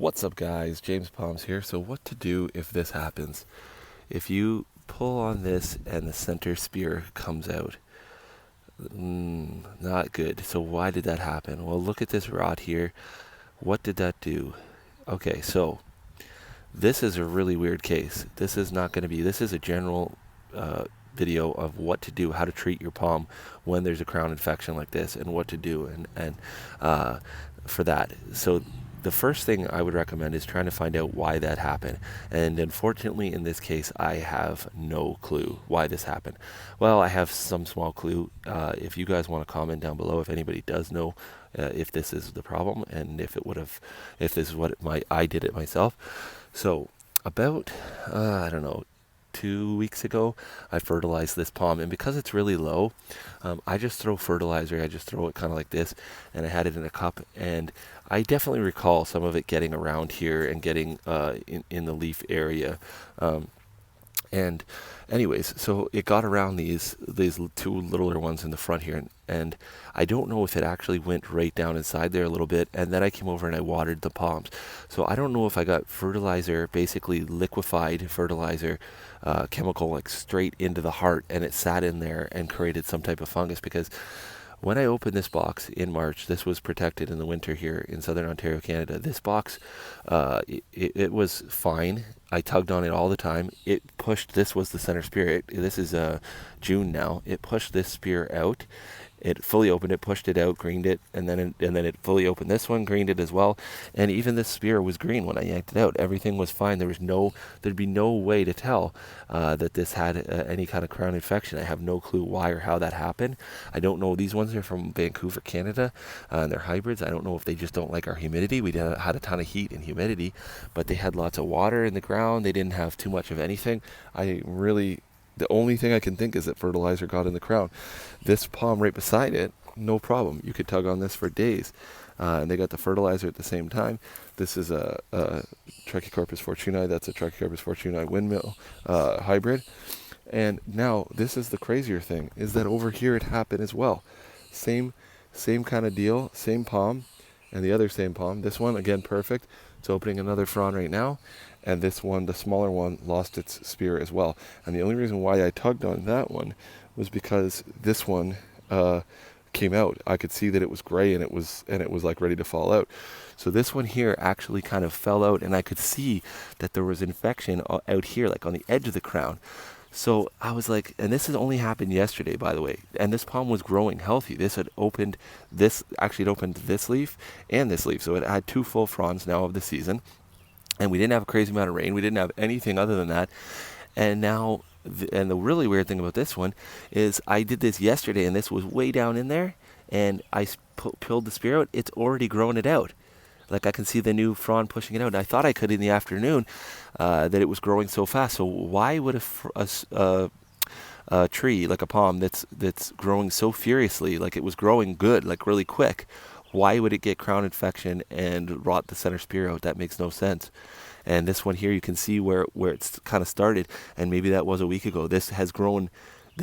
What's up, guys? James Palms here. So what to do if this happens? If you pull on this and the center spear comes out, not good. So why did that happen? Well, look at this rod here. What did that do? Okay, so this is a really weird case. This is not going to be, this is a general video of what to do, how to treat your palm when there's a crown infection like this, and what to do and for that. So the first thing I would recommend is trying to find out why that happened. And unfortunately, in this case, I have no clue why this happened. Well, I have some small clue. If you guys want to comment down below if anybody does know if this is the problem and if this is what I did it myself. So about, I don't know, 2 weeks ago, I fertilized this palm, and because it's really low, I just throw fertilizer. I just throw it kind of like this, and I had it in a cup, and I definitely recall some of it getting around here and getting in the leaf area. And anyways, so it got around these two littler ones in the front here, and I don't know if it actually went right down inside there a little bit, and then I came over and I watered the palms. So I don't know if I got fertilizer, basically liquefied fertilizer, chemical, like straight into the heart, and it sat in there and created some type of fungus. Because when I opened this box in March, this was protected in the winter here in southern Ontario, Canada. This box, it was fine. I tugged on it all the time. It pushed, this was the center spear. This is June now. It pushed this spear out. It fully opened it, pushed it out, greened it, and then it fully opened this one, greened it as well. And even this spear was green when I yanked it out. Everything was fine. There'd be no way to tell that this had any kind of crown infection. I have no clue why or how that happened. I don't know. These ones are from Vancouver, Canada, and they're hybrids. I don't know if they just don't like our humidity. We had a ton of heat and humidity, but they had lots of water in the ground. They didn't have too much of anything. The only thing I can think is that fertilizer got in the crown. This palm right beside it, no problem. You could tug on this for days. And they got the fertilizer at the same time. This is a Trachycarpus fortunei. That's a Trachycarpus fortunei windmill hybrid. And now this is the crazier thing, is that over here it happened as well. Same kind of deal, same palm, and the other same palm. This one, again, perfect. It's opening another frond right now. And this one, the smaller one, lost its spear as well. And the only reason why I tugged on that one was because this one came out. I could see that it was gray and it was like ready to fall out. So this one here actually kind of fell out, and I could see that there was infection out here, like on the edge of the crown. So I was like, and this has only happened yesterday, by the way, and this palm was growing healthy. It opened this leaf and this leaf. So it had 2 full fronds now of the season. And we didn't have a crazy amount of rain. We didn't have anything other than that. And now, and the really weird thing about this one is I did this yesterday, and this was way down in there, and I peeled the spear out. It's already grown it out. Like, I can see the new frond pushing it out. And I thought I could in the afternoon, that it was growing so fast. So why would a tree, like a palm that's growing so furiously, like it was growing good, like really quick, why would it get crown infection and rot the center spear out? That makes no sense. And this one here, you can see where it's kind of started, and maybe that was a week ago. This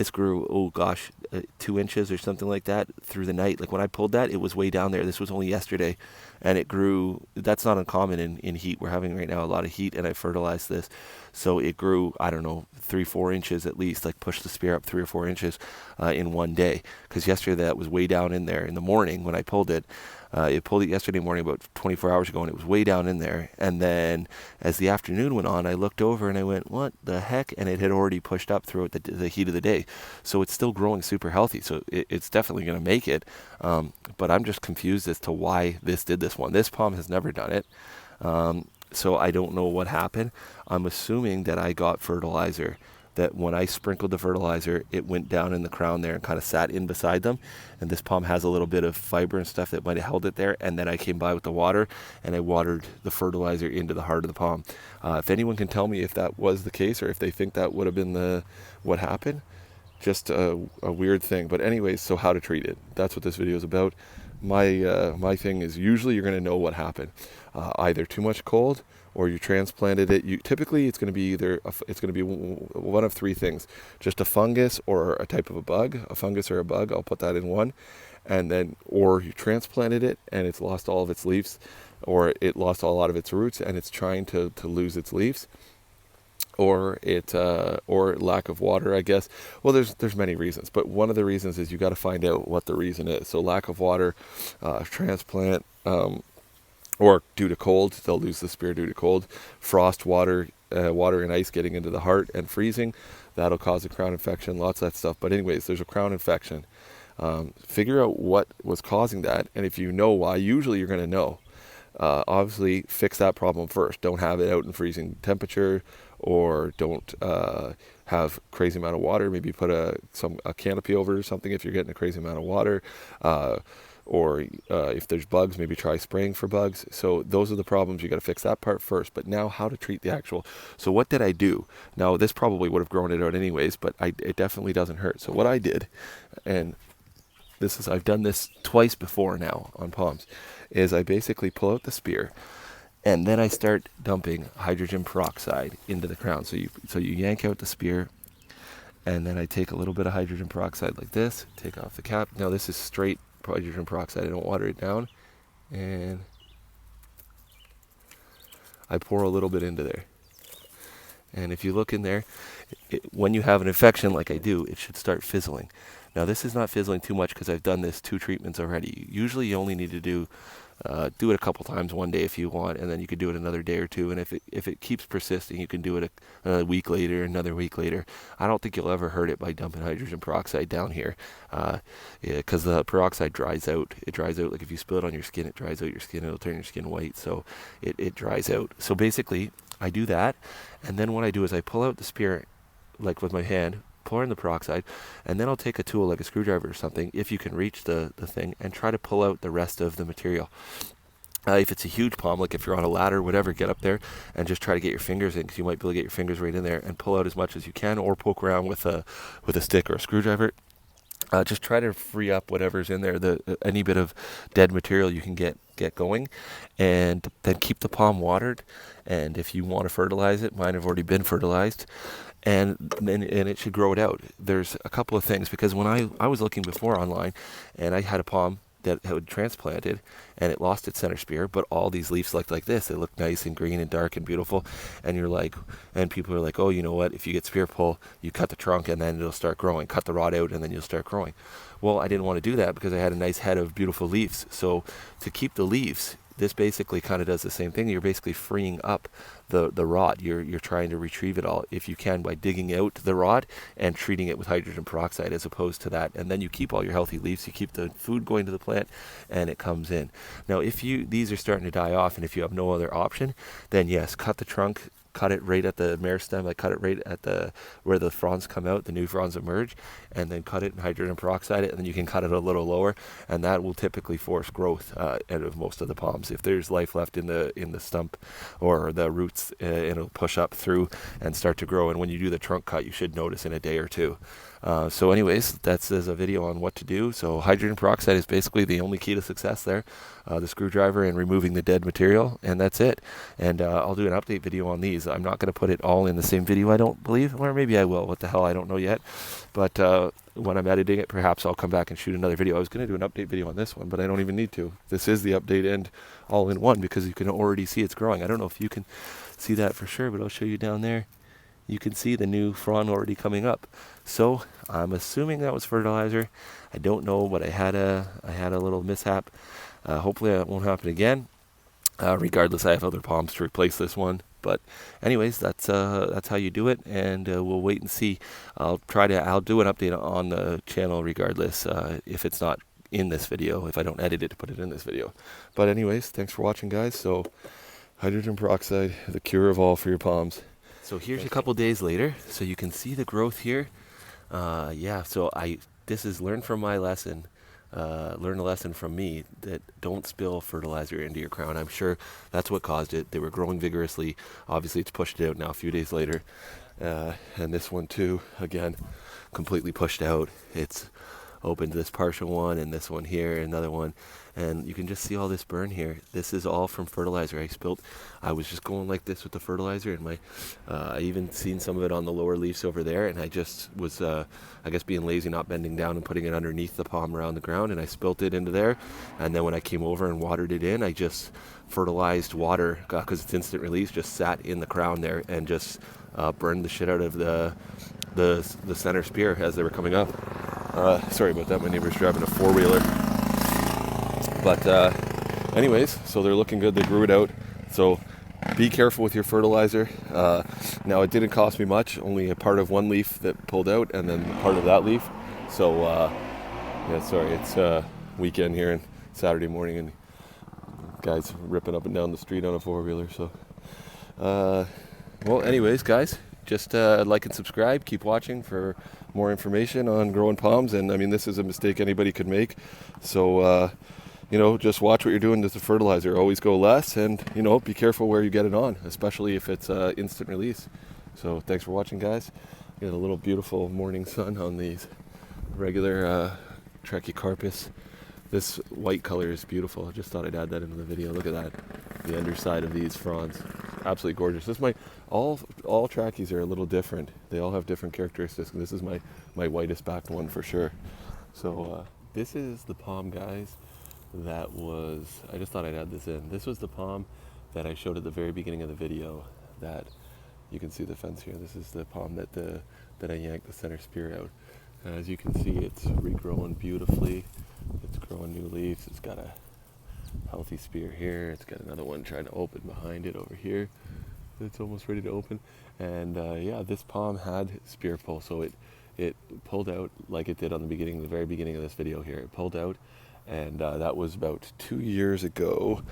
grew, oh gosh, 2 inches or something like that through the night. Like when I pulled that, it was way down there. This was only yesterday, and it grew. That's not uncommon in heat. We're having right now a lot of heat, and I fertilized this. So it grew, I don't know, 3-4 inches at least, like pushed the spear up 3 or 4 inches in one day. Because yesterday that was way down in there in the morning when I pulled it. It pulled it yesterday morning about 24 hours ago, and it was way down in there. And then as the afternoon went on, I looked over and I went, what the heck? And it had already pushed up throughout the heat of the day. So it's still growing super healthy. So it's definitely going to make it. But I'm just confused as to why this did this one. This palm has never done it. So I don't know what happened. I'm assuming that I got fertilizer, that when I sprinkled the fertilizer, it went down in the crown there and kind of sat in beside them. And this palm has a little bit of fiber and stuff that might have held it there. And then I came by with the water, and I watered the fertilizer into the heart of the palm. If anyone can tell me if that was the case, or if they think that would have been what happened, just a weird thing. But anyways, so how to treat it. That's what this video is about. My thing is, usually you're going to know what happened. Either too much cold, or you transplanted it. Typically it's going to be one of 3 things: just a fungus or a type of a bug, a fungus or a bug. I'll put that in one. And then, or you transplanted it and it's lost all of its leaves. or it lost a lot of its roots and it's trying to lose its leaves, or lack of water, I guess. Well, there's many reasons, but one of the reasons is you got to find out what the reason is. So lack of water, transplant, or due to cold, they'll lose the spear due to cold. Frost, water and ice getting into the heart and freezing, that'll cause a crown infection. Lots of that stuff. But anyways, there's a crown infection. Figure out what was causing that, and if you know why, usually you're going to know. Obviously, fix that problem first. Don't have it out in freezing temperature, or don't have crazy amount of water. Maybe put a canopy over or something if you're getting a crazy amount of water. Or if there's bugs, maybe try spraying for bugs. So those are the problems. You got to fix that part first. But now, how to treat the actual. So what did I do? Now, this probably would have grown it out anyways, but it definitely doesn't hurt. So what I did, and I've done this twice before now on palms, is I basically pull out the spear, and then I start dumping hydrogen peroxide into the crown. So you yank out the spear, and then I take a little bit of hydrogen peroxide like this, take off the cap. Now this is straight hydrogen peroxide. I don't water it down, and I pour a little bit into there. And if you look in there, when you have an infection like I do, it should start fizzling. Now this is not fizzling too much because I've done this 2 treatments already. Usually you only need to do it a couple times one day if you want, and then you could do it another day or two. And if it keeps persisting, you can do it a week later, another week later. I don't think you'll ever hurt it by dumping hydrogen peroxide down here, because the peroxide dries out. It dries out, like if you spill it on your skin, it dries out your skin. It'll turn your skin white, so it dries out. So basically, I do that, and then what I do is I pull out the spear, like with my hand, pour in the peroxide, and then I'll take a tool like a screwdriver or something, if you can reach the thing, and try to pull out the rest of the material. If it's a huge palm, like if you're on a ladder, whatever, get up there and just try to get your fingers in, because you might be able to get your fingers right in there and pull out as much as you can, or poke around with a stick or a screwdriver. Just try to free up whatever's in there, any bit of dead material you can get going, and then keep the palm watered. And if you want to fertilize it, mine have already been fertilized, and it should grow it out. There's a couple of things, because when I was looking before online, and I had a palm that had transplanted, and it lost its center spear, but all these leaves looked like this. They looked nice and green and dark and beautiful, and people are like, oh, you know what, if you get spear pull, you cut the trunk and then it'll start growing. Cut the rod out and then you'll start growing. Well, I didn't want to do that because I had a nice head of beautiful leaves. So to keep the leaves, this basically kind of does the same thing. You're basically freeing up the rod. You're trying to retrieve it all, if you can, by digging out the rod and treating it with hydrogen peroxide, as opposed to that. And then you keep all your healthy leaves. You keep the food going to the plant, and it comes in. Now, if these are starting to die off, and if you have no other option, then yes, cut the trunk. Cut it right at the meristem, like cut it right at where the fronds come out, the new fronds emerge, and then cut it in hydrogen peroxide it, and then you can cut it a little lower, and that will typically force growth out of most of the palms. If there's life left in the stump or the roots, it'll push up through and start to grow. And when you do the trunk cut, you should notice in a day or two. So anyways, there's a video on what to do. So hydrogen peroxide is basically the only key to success there. The screwdriver and removing the dead material, and that's it. And I'll do an update video on these. I'm not going to put it all in the same video, I don't believe, or maybe I will. What the hell, I don't know yet. But when I'm editing it, perhaps I'll come back and shoot another video. I was going to do an update video on this one, but I don't even need to. This is the update and all in one, because you can already see it's growing. I don't know if you can see that for sure, but I'll show you down there. You can see the new frond already coming up. So I'm assuming that was fertilizer. I don't know, but I had a little mishap. Hopefully that won't happen again. Regardless, I have other palms to replace this one. But anyways, that's how you do it, and we'll wait and see. I'll do an update on the channel regardless, if it's not in this video, if I don't edit it to put it in this video. But anyways, thanks for watching, guys. So hydrogen peroxide, the cure of all for your palms. So here's a couple days later, so you can see the growth here. So this is learn from my lesson. Learn a lesson from me, that don't spill fertilizer into your crown. I'm sure that's what caused it. They were growing vigorously. Obviously, it's pushed it out now a few days later. And this one too, again, completely pushed out. It's opened this partial one and this one here, another one, and you can just see all this burn here. This is all from fertilizer I was just going like this with the fertilizer, and I even seen some of it on the lower leaves over there, and I just was I guess being lazy, not bending down and putting it underneath the palm around the ground, and I spilt it into there. And then when I came over and watered it in, I just fertilized water, because it's instant release, just sat in the crown there and just burned the shit out of the center spear as they were coming up. Sorry about that, my neighbor's driving a four-wheeler. But anyways, so they're looking good. They grew it out. So be careful with your fertilizer. Now, it didn't cost me much, only a part of one leaf that pulled out and then part of that leaf. So yeah, sorry, it's weekend here and Saturday morning, and guys ripping up and down the street on a four-wheeler. So well, anyways, guys, just like and subscribe. Keep watching for more information on growing palms. And I mean, this is a mistake anybody could make. So just watch what you're doing with the fertilizer. Always go less, and be careful where you get it on, especially if it's instant release. So thanks for watching, guys. Get a little beautiful morning sun on these regular Trachycarpus. This white color is beautiful. I just thought I'd add that into the video. Look at that, the underside of these fronds, absolutely gorgeous. This is all Trachys are a little different. They all have different characteristics. This is my whitest backed one for sure. So this is the palm, guys. I just thought I'd add this in. This was the palm that I showed at the very beginning of the video. That you can see the fence here. This is the palm that I yanked the center spear out. And as you can see, it's regrowing beautifully. It's growing new leaves. It's got a healthy spear here. It's got another one trying to open behind it over here. It's almost ready to open. And yeah, this palm had spear pull, so it pulled out like it did on the very beginning of this video here. It pulled out, and that was about 2 years ago.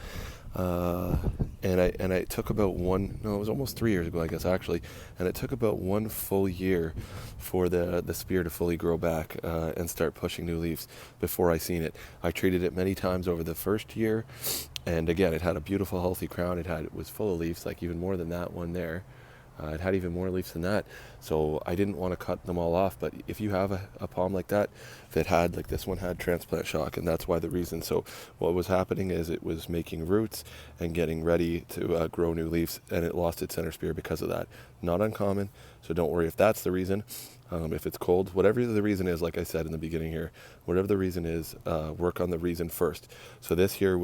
And I took about it was almost 3 years ago, I guess, actually. And it took about 1 full year for the spear to fully grow back and start pushing new leaves before I seen it. I treated it many times over the first year, and again, it had a beautiful, healthy crown. It was full of leaves, like even more than that one there. It had even more leaves than that, so I didn't want to cut them all off. But if you have a palm like that had, like this one had transplant shock, and that's why the reason. So what was happening is it was making roots and getting ready to grow new leaves, and it lost its center spear because of that. Not uncommon, so don't worry if that's the reason. If it's cold, whatever the reason is, like I said in the beginning here, whatever the reason is, work on the reason first. So this here it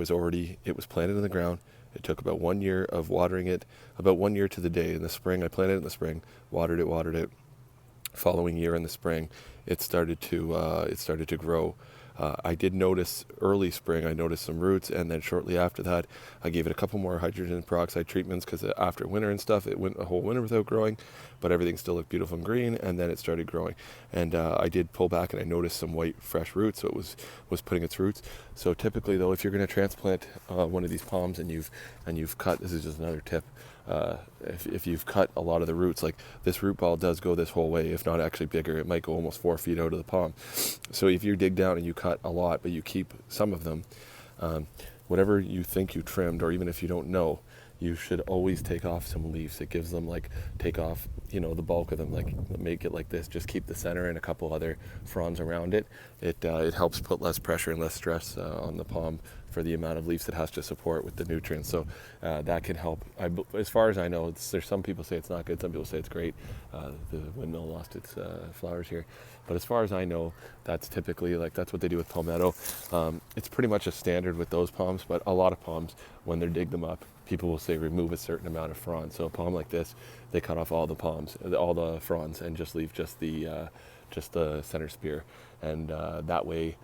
was planted in the ground. It took about 1 year of watering it, about 1 year to the day. In the spring, I planted it in the spring, watered it. Following year in the spring, it started to grow. I did notice early spring, I noticed some roots, and then shortly after that, I gave it a couple more hydrogen peroxide treatments, because after winter and stuff, it went a whole winter without growing, but everything still looked beautiful and green, and then it started growing. And I did pull back, and I noticed some white, fresh roots, so it was putting its roots. So typically, though, if you're going to transplant one of these palms and you've cut, this is just another tip, if you've cut a lot of the roots, like this root ball does go this whole way, if not actually bigger. It might go almost 4 feet out of the palm. So if you dig down and you cut a lot, but you keep some of them, whatever you think you trimmed, or even if you don't know, you should always take off some leaves. It gives them, take off, the bulk of them, make it like this. Just keep the center and a couple other fronds around it. It helps put less pressure and less stress on the palm for the amount of leaves it has to support with the nutrients. So that can help. As far as I know, there's some people say it's not good, some people say it's great. The windmill lost its flowers here. But as far as I know, that's typically, that's what they do with palmetto. It's pretty much a standard with those palms, but a lot of palms, when they dig them up, people will say remove a certain amount of frond. So a palm like this, they cut off all the fronds, and just leave just the center spear. And that way,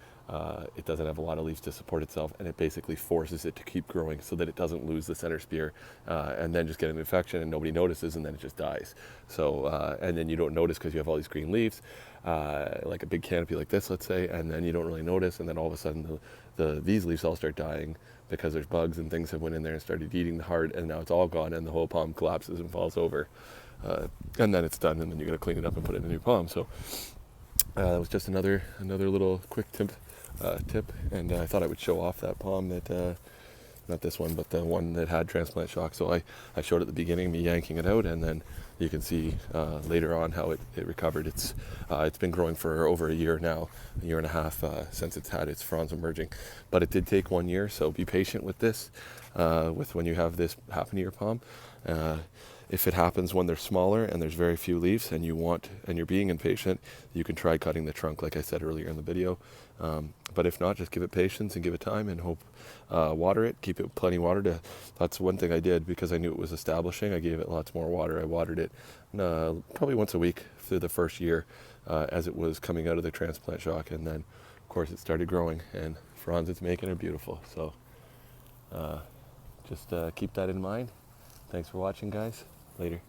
it doesn't have a lot of leaves to support itself, and it basically forces it to keep growing so that it doesn't lose the center spear and then just get an infection and nobody notices, and then it just dies. So and then you don't notice because you have all these green leaves, like a big canopy like this, let's say, and then you don't really notice, and then all of a sudden these leaves all start dying because there's bugs and things that went in there and started eating the heart, and now it's all gone and the whole palm collapses and falls over, and then it's done, and then you got to clean it up and put it in a new palm. So that was just another little quick tip, and I thought I would show off that palm that not this one, but the one that had transplant shock. So I showed at the beginning me yanking it out, and then you can see later on how it recovered. It's been growing for over a year now, a year and a half since it's had its fronds emerging. But it did take 1 year, so be patient with this, with when you have this happen to your palm. If it happens when they're smaller and there's very few leaves and you're being impatient, you can try cutting the trunk like I said earlier in the video. But if not, just give it patience and give it time and hope. Water it, keep it plenty water. That's one thing I did because I knew it was establishing. I gave it lots more water. I watered it probably once a week through the first year as it was coming out of the transplant shock. And then, of course, it started growing and fronds it's making are beautiful. So just keep that in mind. Thanks for watching, guys. Later.